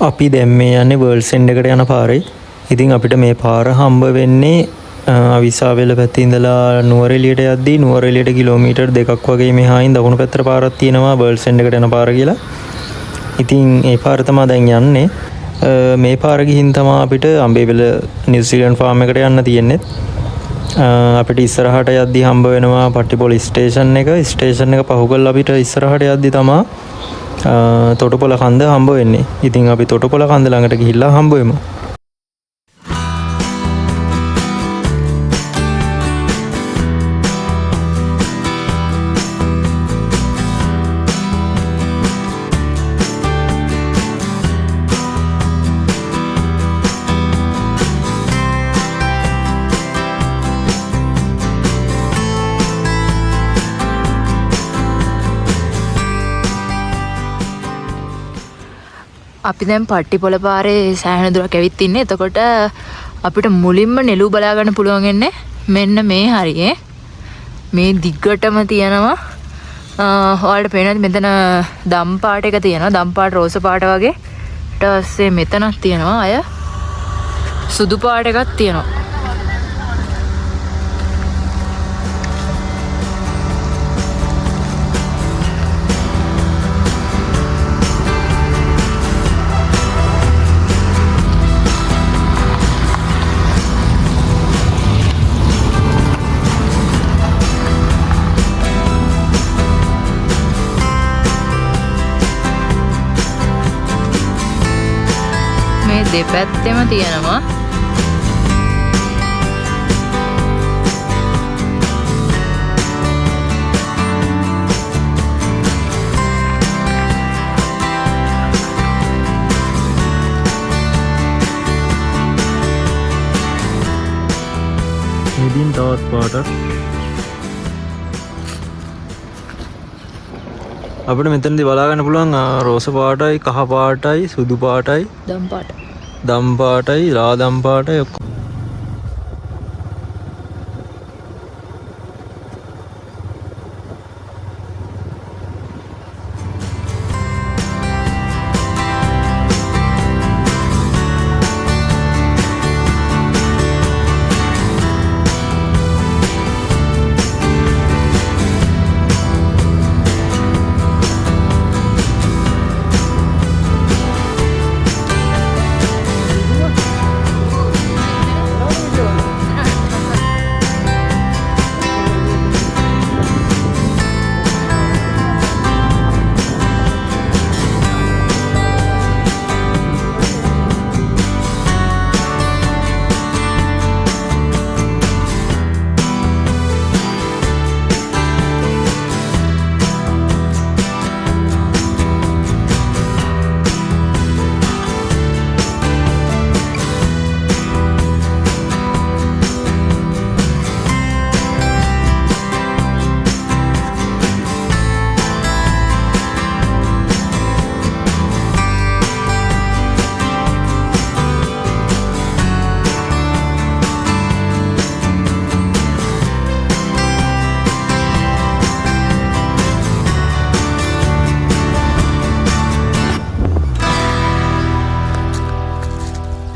අපි දැන් මේ යන්නේ වර්ල්ඩ් එන්ඩ් එකට යන පාරේ. ඉතින් අපිට මේ පාර හම්බ වෙන්නේ අවිසාවේල පැත්තේ ඉඳලා නුවරඑළියට යද්දී නුවරඑළියට කිලෝමීටර් 2ක් වගේ මෙහායින් දකුණු පැත්තට පාරක් තියෙනවා වර්ල්ඩ් එන්ඩ් එකට යන පාර කියලා. ඉතින් ඒ පාර තමයි දැන් යන්නේ. මේ පාර ගිහින් තමයි අපිට අම්බේවල නිව්සීලන්ඩ් ෆාම් එකට යන්න තියෙන්නේ. අපිට ඉස්සරහට යද්දී හම්බ වෙනවා පට්ටිපොළ ස්ටේෂන් එක. ස්ටේෂන් එක පහු කරලා අපිට ඉස්සරහට යද්දී තමයි තොටුපොළ කන්ද හම්බ වෙන්නේ. ඉතින් අපි තොටුපොළ කන්ද ළඟට ගිහිල්ලා හම්බ වෙමු. අපි දැන් පට්ටිපොළ පාරේ සෑහෙන දුරක් ඇවිත් ඉන්නේ. එතකොට අපිට මුලින්ම නෙළුව බලා ගන්න පුළුවන් වෙන්නේ මෙන්න මේ හරියේ. මේ දිග්ගටම තියෙනවා. ඔයාලට පේනවද මෙතන දම් පාට එක තියෙනවා. දම් පාට රෝස පාට වගේ. ඊට පස්සේ මෙතනක් තියෙනවා අය සුදු පාට එකක් තියෙනවා. දෙපැත්තෙම තියෙනවා ඉතින් තවත් පාටක් අපිට මෙතනදී බලා ගන්න පුළුවන් රෝස පාටයි කහ පාටයි සුදු පාටයි දම් පාටයි රාදම් පාටයි ඔක්කොම.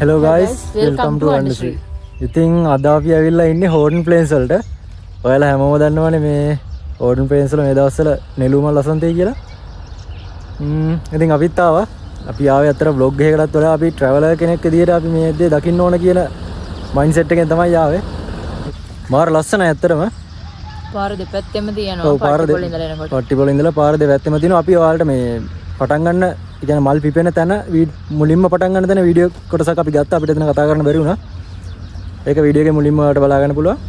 Hello guys, welcome to Undersea. ඉතින් අද අපි ඇවිල්ලා ඉන්නේ හෝඩන් ප්ලේන්ස් වලට. ඔයාලා හැමෝම දන්නවනේ මේ හෝඩන් ප්ලේන්ස් වල මේ දවස්වල නෙළුම් මල් වසන්තය කියලා. ඉතින් අපිත් ආවා. අපි ආවේ අතර vlog එකකටත් වඩා අපි traveler කෙනෙක් විදියට අපි මේ දේ දකින්න ඕන කියලා mindset එකෙන් තමයි ආවේ. මාර ලස්සනයි ඇත්තටම. පාර දෙපැත්තෙම තියෙනවා. පට්ටිපොළ ඉඳලා එනකොට. පට්ටිපොළ ඉඳලා පාර දෙපැත්තෙම තියෙනවා. අපි ඔයාලට මේ පටන් ගන්න ඉතින් මල් පිපෙන තැන මුලින්ම පටන් ගන්න තැන වීඩියෝ කොටසක් අපි ගත්තා. අපිට එතන කතා කරන්න බැරි වුණා. ඒක වීඩියෝ එකේ මුලින්ම ඔයාලට බලා ගන්න පුළුවන්.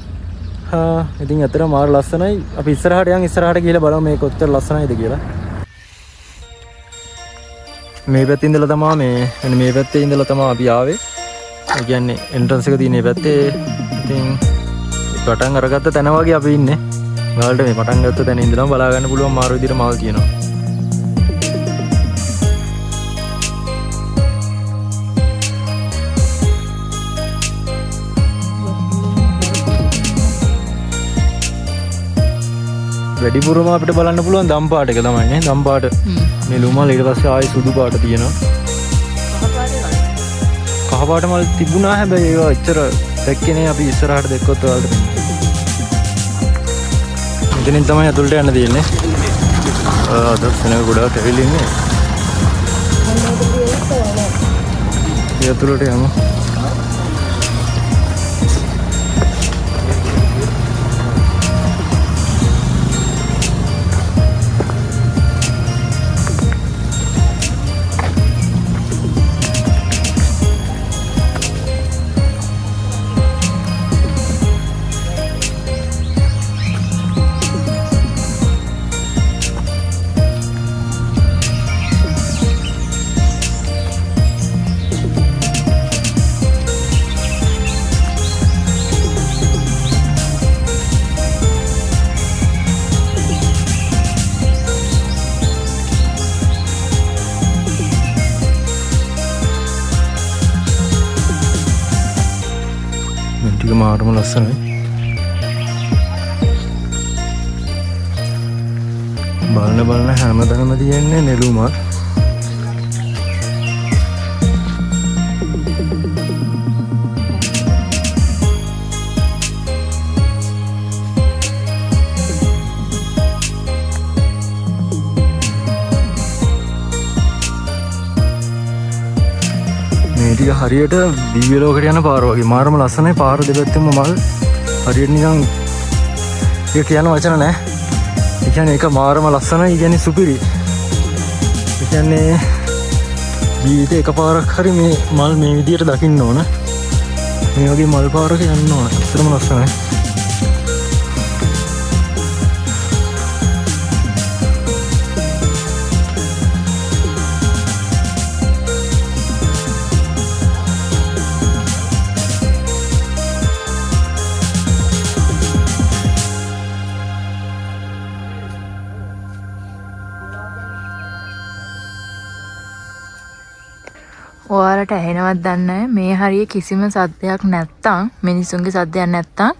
ඉතින් අතර මාර ලස්සනයි. අපි ඉස්සරහට ගිහලා බලමු මේක කොච්චර ලස්සනයිද කියලා. මේ පැත්තේ ඉඳලා තමයි මේ පැත්තේ ඉඳලා තමයි අපි ආවේ. ඒ කියන්නේ එන්ට්‍රන්ස් එක තියෙන මේ පැත්තේ. ඉතින් පටන් අරගත්ත තැන වගේ අපි ඉන්නේ. ඔයාලට මේ පටන් ගත්ත තැන ඉඳලා බලා ගන්න පුළුවන් මාර විදිහට මල් තියෙනවා. වැඩිපුරම අපිට බලන්න පුළුවන් දම් පාට එක තමයි නේ. දම් පාට නෙළුම් මල් ඊට පස්සේ ආයේ සුදු පාට තියෙනවා. කහ පාට මල් තිබුණා හැබැයි ඒවා එච්චර දැක්කේ නෑ අපි ඉස්සරහට දැක්කොත් ඔයාලට මෙතනින් තමයි අතුලට යන්න තියෙන්නේ අද සෙනඟ ගොඩාක් ඇවිල්ලා ඉන්නේ ඒ අතුලට යමු ටික මාරම ලස්සනයි බලන හැමතැනම තියෙන්නේ නෙළුම් මල් මේ ටික හරියට දිව්‍ය ලෝකයට යන පාර වගේ මාරම ලස්සනයි පාර දෙපැත්තෙම මල් හරියට නිකන් ඒක කියන වචන නෑ ඒ කියන්නේ ඒක මාරම ලස්සනයි ඒ කියන්නේ සුපිරි ඒ කියන්නේ ජීවිතේ එකපාරක් හරි මේ මල් මේ විදියට දකින්න ඕන මේ වගේ මල් පාරක යන්න ඕන ඇත්තටම ලස්සනයි ඔයාලට ඇහෙනවත් දන්නේ මේ හරිය කිසිම සද්දයක් නැත්තම් මිනිසුන්ගේ සද්දයක් නැත්තම්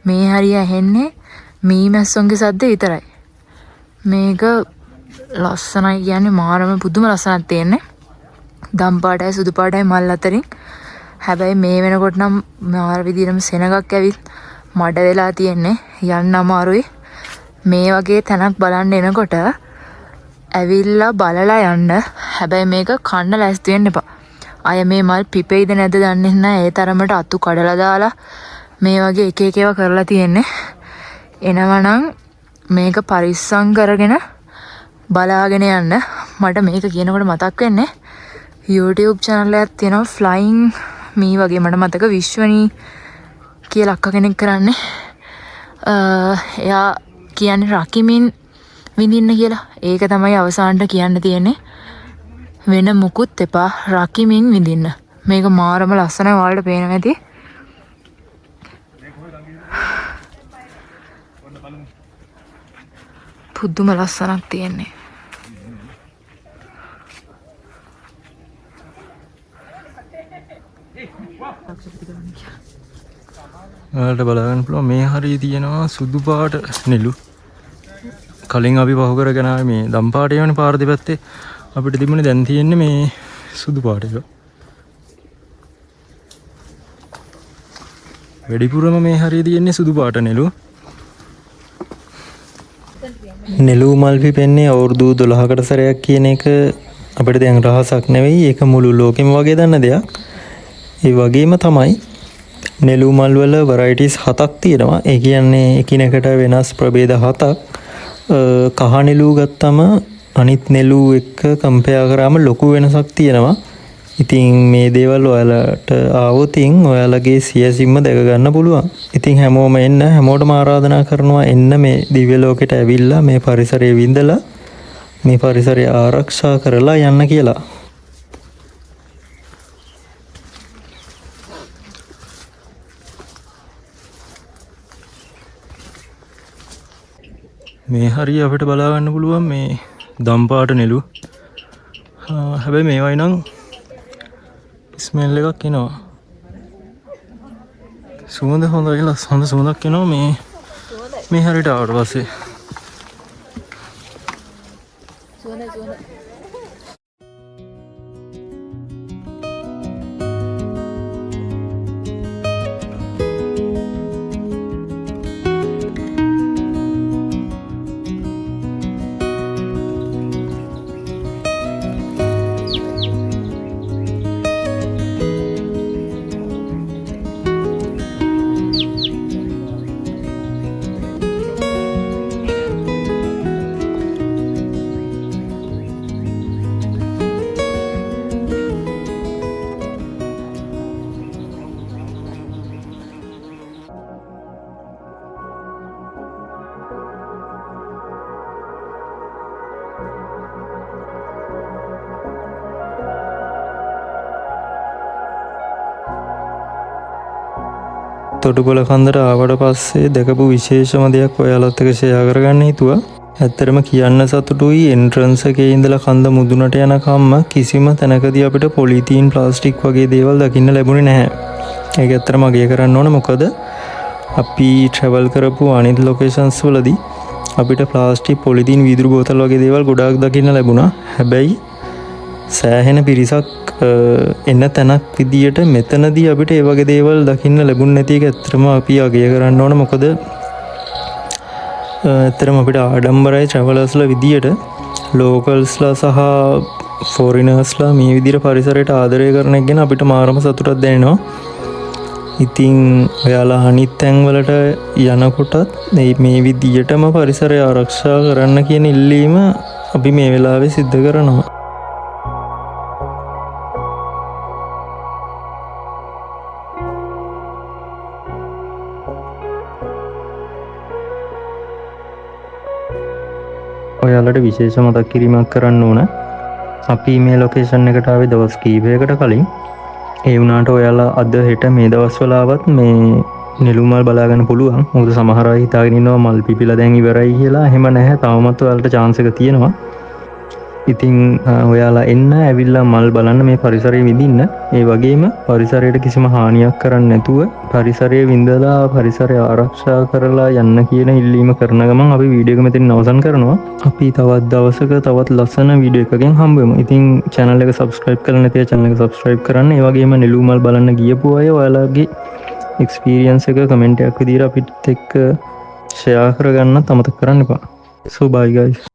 මේ හරිය ඇහෙන්නේ මීමැස්සුන්ගේ සද්ද විතරයි. මේක ලස්සනයි කියන්නේ මාරම පුදුම ලස්සනක් තියෙන්නේ. දම් පාටයි සුදු පාටයි මල් අතරින්. හැබැයි මේ වෙනකොට නම් මාර විදිහටම සෙනගක් ඇවිත් මඩ වෙලා තියෙන්නේ. යන්න අමාරුයි. මේ වගේ තැනක් බලන්න එනකොට ඇවිල්ලා බලලා යන්න. හැබැයි මේක කන්න ලෑස්ති වෙන්න එපා. අය මේ මල් පිපෙයිද නැද්ද දන්නේ නැහැ. ඒ තරමට අතු කඩලා දාලා මේ වගේ එක එක ඒවා කරලා තියෙන්නේ. එනවනම් මේක පරිස්සම් කරගෙන බලාගෙන යන්න. මට මේක කියනකොට මතක් වෙන්නේ YouTube channel එකක් තියෙනවා flying me වගේ මට මතක විශ්වනී කියලා අක්ක කෙනෙක් කරන්නේ. එයා කියන්නේ රකිමින් විඳින්න කියලා. ඒක තමයි අවසානට කියන්න තියෙන්නේ. වෙන මුකුත් එපා රකිමින් විඳින්න. මේක මාරම ලස්සනයි ඔයාලට පේනවා ඇති. පුදුම ලස්සනක් තියෙන්නේ. ඔයාලට බලන්න පුළුවන් මේ හරිය තියෙනවා සුදු පාට නෙළු. කලින් අපි පහු කරගෙන ආවේ මේ දම් පාට යවනේ පාර දෙපැත්තේ අපිට තිබුණේ දැන් තියෙන්නේ මේ සුදු පාට එක. වැඩිපුරම මේ හරිය තියෙන්නේ සුදු පාට නෙළු. නෙළු මල් පිපෙන්නේ අවුරුදු 12කට සැරයක් කියන එක අපිට දැන් රහසක් නෙවෙයි. ඒක මුළු ලෝකෙම වගේ දන්න දෙයක්. ඒ වගේම තමයි නෙළු මල් වල varieties 7ක් තියෙනවා. ඒ කියන්නේ එකිනෙකට වෙනස් ප්‍රභේද 7ක්. කහ නෙළු ගත්තම අනිත් නෙළු එක්ක කම්පෙයා කරාම ලොකු වෙනසක් තියෙනවා. ඉතින් මේ දේවල් ඔයාලට ආවොතින් ඔයාලගේ සියසින්ම දැක ගන්න පුළුවන්. ඉතින් හැමෝම එන්න හැමෝටම ආරාධනා කරනවා එන්න මේ දිව්‍ය ලෝකෙට ඇවිල්ලා මේ පරිසරය විඳලා මේ පරිසරය ආරක්ෂා කරලා යන්න කියලා. මේ හරිය අපිට බලා ගන්න පුළුවන් මේ දම් පාට නෙළු. හැබැයි මේවයි නම් ස්මෙල් එකක් එනවා. සුවඳ හොඳයි හොඳ සුවඳක් එනවා මේ හරියට ආවට පස්සේ. තොටුපොළ කන්දට ආවට පස්සේ දැකපු විශේෂම දෙයක් ඔයාලත් එක්ක ෂෙයා කරගන්න හිතුවා. ඇත්තරම කියන්න සතුටුයි එන්ට්‍රන්ස් එකේ ඉඳලා කන්ද මුදුනට යනකම්ම කිසිම තැනකදී අපිට පොලිතීන් ප්ලාස්ටික් වගේ දේවල් දකින්න ලැබුණේ නැහැ. ඒක ඇත්තටම අගය කරන්න ඕන. මොකද අපි ට්‍රැවල් කරපු අනිත් ලොකේෂන්ස් වලදී අපිට ප්ලාස්ටික් පොලිතීන් වීදුරු බෝතල් වගේ දේවල් ගොඩාක් දකින්න ලැබුණා. හැබැයි සෑහෙන පිරිසක් එන්න තැනක් විදියට මෙතනදී අපිට ඒ වගේ දේවල් දකින්න ලැබුණ නැති එක ඇත්තටම අපි අගය කරන්න ඕන. මොකද ඇත්තරම අපිට ආඩම්බරයි ට්‍රැවලර්ස්ලා විදියට ලෝකල්ස්ලා සහ ෆොරිනර්ස්ලා මේ විදියට පරිසරයට ආදරය කරන එක ගැන අපිට මාරම සතුටක් දැනෙනවා. ඉතින් ඔයාලා අනිත් තැන්වලට යනකොටත් මේ විදියටම පරිසරය ආරක්ෂා කරන්න කියන ඉල්ලීම අපි මේ වෙලාවේ සිද්ධ කරනවා. ඔයාලට විශේෂ මතක් කිරීමක් කරන්න ඕන. අපි මේ ලොකේෂන් එකට ආවේ දවස් කීපයකට කලින්. ඒ වුණාට ඔයාලා අද හෙට මේ දවස්වල ආවත් මේ නෙළුම් මල් බලාගන්න පුළුවන්. මොකද සමහර අය හිතාගෙන ඉන්නවා මල් පිපිලා දැන් ඉවරයි කියලා. එහෙම නැහැ. තවමත් ඔයාලට chance එක තියෙනවා. ඉතින් ඔයාලා එන්න ඇවිල්ලා මල් බලන්න මේ පරිසරය විඳින්න. ඒ වගේම පරිසරයට කිසිම හානියක් කරන්නේ නැතුව පරිසරය විඳලා පරිසරය ආරක්ෂා කරලා යන්න කියන ඉල්ලීම කරන ගමන් අපි වීඩියෝ එක මෙතනින් අවසන් කරනවා. අපි තවත් දවසක තවත් ලස්සන වීඩියෝ එකකින් හම්බ වෙමු. ඉතින් channel එක subscribe කරලා නැති අය channel එක subscribe කරන්න. ඒ වගේම නෙළුම් මල් බලන්න ගියපු අය ඔයාලගේ experience එක comment එකක් විදිහට අපිත් එක්ක share කරගන්නත් අමතක කරන්න එපා. So bye guys.